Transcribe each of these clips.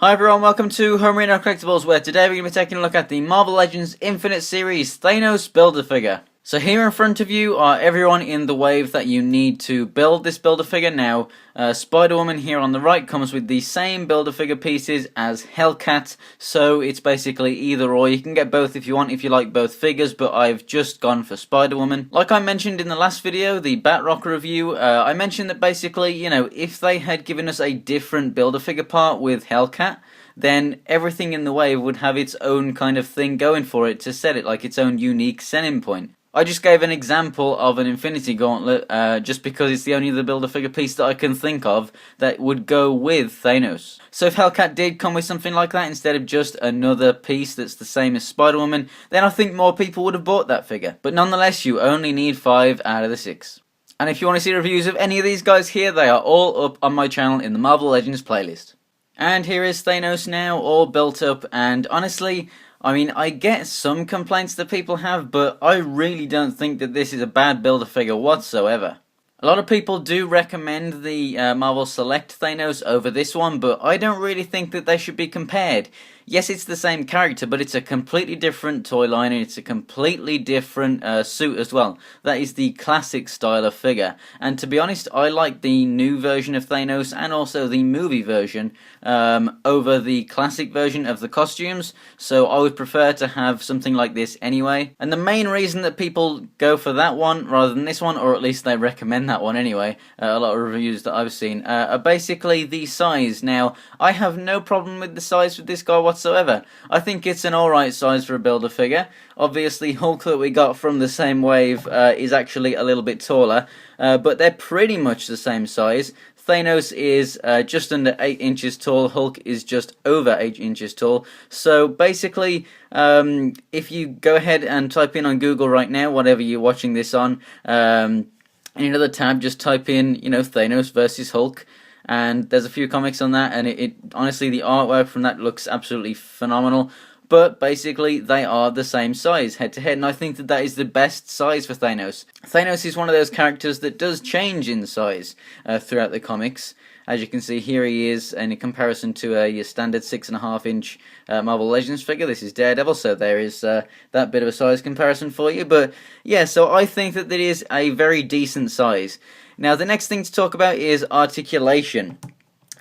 Hi everyone, welcome to Homerino Collectibles, where today we're going to be taking a look at the Marvel Legends Infinite Series Thanos Build-A-Figure. So here in front of you are everyone in the wave that you need to build this Build-A-Figure. Now, Spider-Woman here on the right comes with the same Build-A-Figure pieces as Hellcat, so it's basically either or. You can get both if you want, if you like both figures, but I've just gone for Spider-Woman. Like I mentioned in the last video, the Batrock review, I mentioned that basically, if they had given us a different Build-A-Figure part with Hellcat, then everything in the wave would have its own kind of thing going for it to set it like its own unique selling point. I just gave an example of an Infinity Gauntlet just because it's the only other Build-A-Figure piece that I can think of that would go with Thanos. So if Hellcat did come with something like that instead of just another piece that's the same as Spider-Woman, then I think more people would have bought that figure. But nonetheless, you only need 5 out of the 6. And if you want to see reviews of any of these guys here, they are all up on my channel in the Marvel Legends playlist. And here is Thanos now, all built up, and honestly, I get some complaints that people have, but I really don't think that this is a bad Build-A-Figure whatsoever. A lot of people do recommend the Marvel Select Thanos over this one, but I don't really think that they should be compared. Yes, it's the same character, but it's a completely different toy line, and it's a completely different suit as well. That is the classic style of figure. And to be honest, I like the new version of Thanos and also the movie version over the classic version of the costumes, so I would prefer to have something like this anyway. And the main reason that people go for that one rather than this one, or at least they recommend that one anyway, a lot of reviews that I've seen, are basically the size. Now, I have no problem with the size with this guy whatsoever. I think it's an alright size for a Build-A-Figure. Obviously, Hulk that we got from the same wave is actually a little bit taller, but they're pretty much the same size. Thanos is just under 8 inches tall, Hulk is just over 8 inches tall. So basically, if you go ahead and type in on Google right now, whatever you're watching this on, in another tab, just type in, Thanos versus Hulk, and there's a few comics on that, and it honestly, the artwork from that looks absolutely phenomenal. But basically, they are the same size, head to head, and I think that that is the best size for Thanos. Thanos is one of those characters that does change in size throughout the comics. As you can see, here he is in comparison to a standard 6.5 inch Marvel Legends figure. This is Daredevil, so there is that bit of a size comparison for you. But yeah, so I think that it is a very decent size. Now, the next thing to talk about is articulation.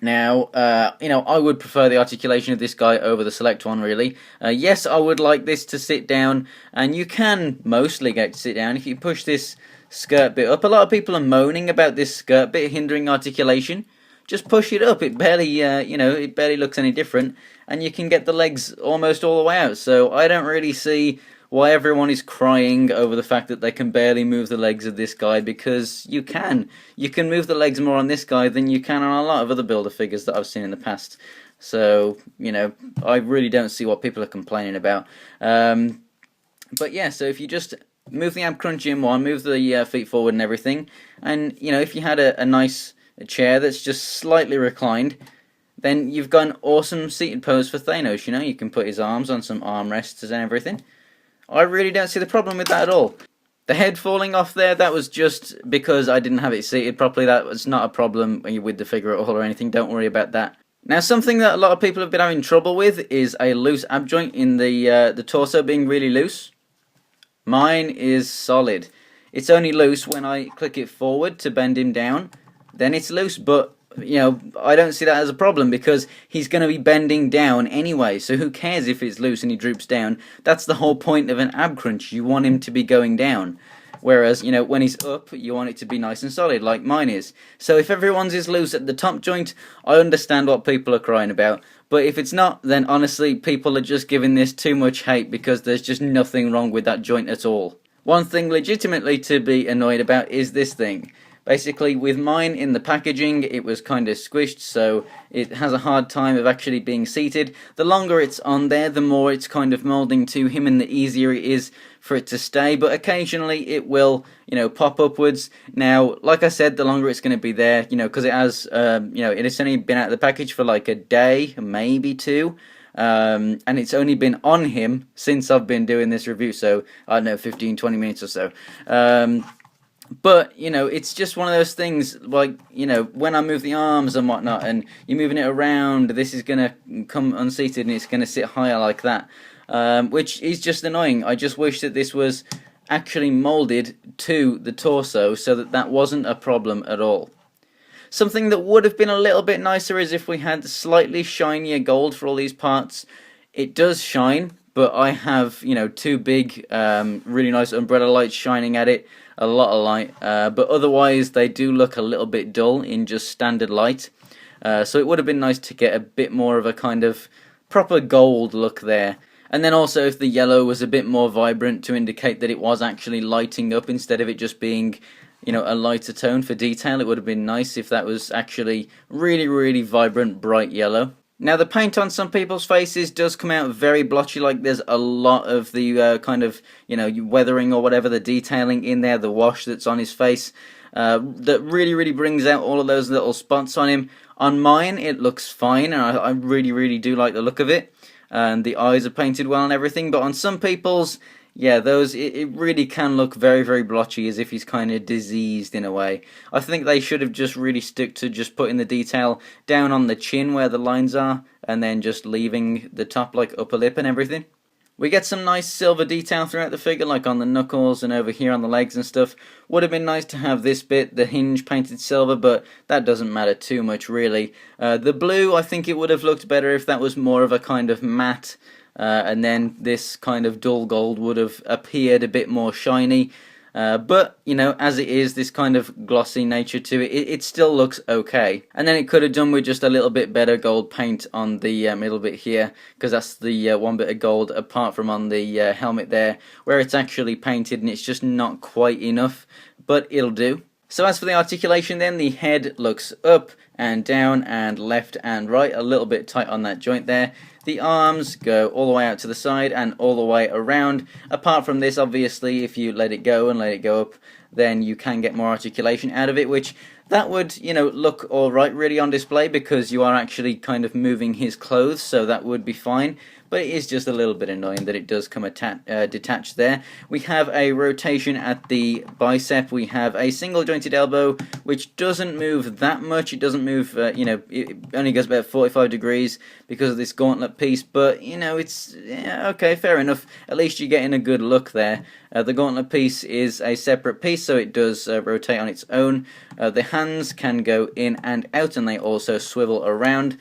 Now, I would prefer the articulation of this guy over the Select one, really. Yes, I would like this to sit down, and you can mostly get to sit down if you push this skirt bit up. A lot of people are moaning about this skirt bit hindering articulation. Just push it up. It barely, it barely looks any different, and you can get the legs almost all the way out. So I don't really see why everyone is crying over the fact that they can barely move the legs of this guy, because you can. You can move the legs more on this guy than you can on a lot of other Build-A-Figures that I've seen in the past. So, I really don't see what people are complaining about. But yeah, so if you just move the ab crunch in one, move the feet forward and everything, and, if you had a nice chair that's just slightly reclined, then you've got an awesome seated pose for Thanos. You can put his arms on some armrests and everything. I really don't see the problem with that at all. The head falling off there, that was just because I didn't have it seated properly. That was not a problem with the figure at all or anything. Don't worry about that. Now, something that a lot of people have been having trouble with is a loose ab joint in the torso being really loose. Mine is solid. It's only loose when I click it forward to bend him down. Then it's loose, but I don't see that as a problem because he's going to be bending down anyway, so who cares if it's loose and he droops down? That's the whole point of an ab crunch. You want him to be going down. Whereas, when he's up, you want it to be nice and solid, like mine is. So if everyone's is loose at the top joint, I understand what people are crying about. But if it's not, then honestly, people are just giving this too much hate because there's just nothing wrong with that joint at all. One thing legitimately to be annoyed about is this thing. Basically, with mine in the packaging, it was kind of squished, so it has a hard time of actually being seated. The longer it's on there, the more it's kind of moulding to him, and the easier it is for it to stay. But occasionally, it will, pop upwards. Now, like I said, the longer it's going to be there, because it has, it has only been out of the package for like a day, maybe 2. And it's only been on him since I've been doing this review, so I don't know, 15-20 minutes or so. But, you know, it's just one of those things, like, you know, when I move the arms and whatnot, and you're moving it around, this is going to come unseated and it's going to sit higher like that, which is just annoying. I just wish that this was actually molded to the torso so that that wasn't a problem at all. Something that would have been a little bit nicer is if we had slightly shinier gold for all these parts. It does shine, but I have, you know, two big, really nice umbrella lights shining at it, a lot of light, but otherwise they do look a little bit dull in just standard light. So it would have been nice to get a bit more of a kind of proper gold look there. And then also if the yellow was a bit more vibrant to indicate that it was actually lighting up instead of it just being, you know, a lighter tone for detail. It would have been nice if that was actually really, really vibrant, bright yellow. Now the paint on some people's faces does come out very blotchy, like there's a lot of the kind of, you know, weathering or whatever, the detailing in there, the wash that's on his face, that really, really brings out all of those little spots on him. On mine it looks fine, and I really, really do like the look of it. And the eyes are painted well and everything, but on some people's, yeah, those, it really can look very, very blotchy, as if he's kind of diseased in a way. I think they should have just really stuck to just putting the detail down on the chin where the lines are, and then just leaving the top, like, upper lip and everything. We get some nice silver detail throughout the figure, like on the knuckles and over here on the legs and stuff. Would have been nice to have this bit, the hinge, painted silver, but that doesn't matter too much, really. The blue, I think it would have looked better if that was more of a kind of matte, and then this kind of dull gold would have appeared a bit more shiny. But, you know, as it is, this kind of glossy nature to it, it still looks okay. And then it could have done with just a little bit better gold paint on the middle bit here, because that's the one bit of gold apart from on the helmet there, where it's actually painted and it's just not quite enough, but it'll do. So as for the articulation then, the head looks up and down and left and right, a little bit tight on that joint there. The arms go all the way out to the side and all the way around. Apart from this, obviously, if you let it go and let it go up, then you can get more articulation out of it, which that would, you know, look alright really on display, because you are actually kind of moving his clothes, so that would be fine. But it is just a little bit annoying that it does come detached there. We have a rotation at the bicep. We have a single jointed elbow, which doesn't move that much. It doesn't move, you know, it only goes about 45 degrees because of this gauntlet piece. But, you know, it's, yeah, okay, fair enough. At least you're getting a good look there. The gauntlet piece is a separate piece, so it does rotate on its own. The hands can go in and out, and they also swivel around.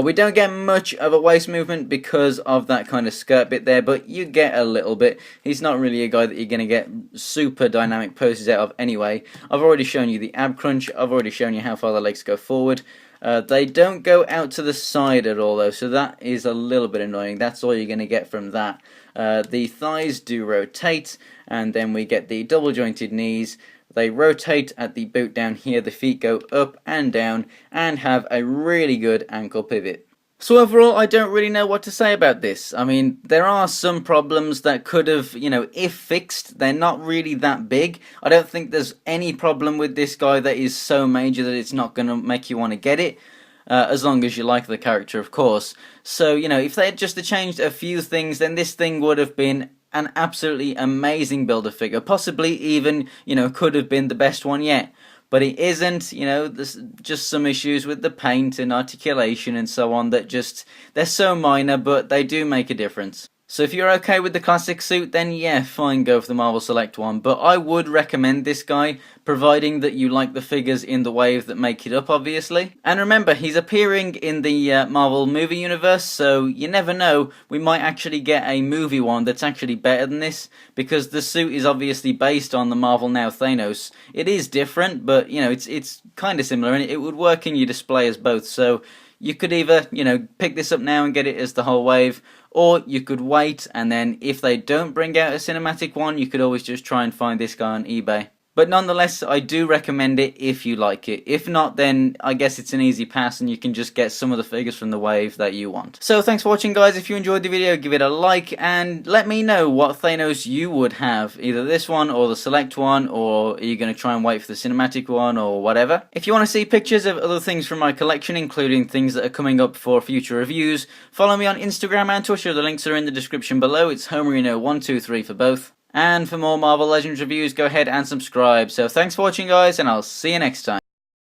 We don't get much of a waist movement because of that kind of skirt bit there, but you get a little bit. He's not really a guy that you're going to get super dynamic poses out of anyway. I've already shown you the ab crunch. I've already shown you how far the legs go forward. They don't go out to the side at all though, so that is a little bit annoying. That's all you're going to get from that. The thighs do rotate, and then we get the double jointed knees. They rotate at the boot down here, the feet go up and down and have a really good ankle pivot. So overall, I don't really know what to say about this. I mean, there are some problems that could have, you know, if fixed, they're not really that big. I don't think there's any problem with this guy that is so major that it's not going to make you want to get it. As long as you like the character, of course. So, you know, if they had just changed a few things, then this thing would have been an absolutely amazing Build-A-Figure. Possibly even, you know, could have been the best one yet. But it isn't, you know, there's just some issues with the paint and articulation and so on that just, they're so minor, but they do make a difference. So if you're okay with the classic suit, then yeah, fine, go for the Marvel Select one. But I would recommend this guy, providing that you like the figures in the wave that make it up, obviously. And remember, he's appearing in the Marvel movie universe, so you never know, we might actually get a movie one that's actually better than this, because the suit is obviously based on the Marvel Now Thanos. It is different, but, you know, it's kind of similar, and it would work in your display as both, so you could either, you know, pick this up now and get it as the whole wave, or you could wait, and then if they don't bring out a cinematic one, you could always just try and find this guy on eBay. But nonetheless, I do recommend it if you like it. If not, then I guess it's an easy pass and you can just get some of the figures from the wave that you want. So thanks for watching, guys. If you enjoyed the video, give it a like and let me know what Thanos you would have. Either this one or the Select one, or are you going to try and wait for the cinematic one or whatever. If you want to see pictures of other things from my collection, including things that are coming up for future reviews, follow me on Instagram and Twitter. The links are in the description below. It's Homerino123 for both. And for more Marvel Legends reviews, go ahead and subscribe. So thanks for watching, guys, and I'll see you next time.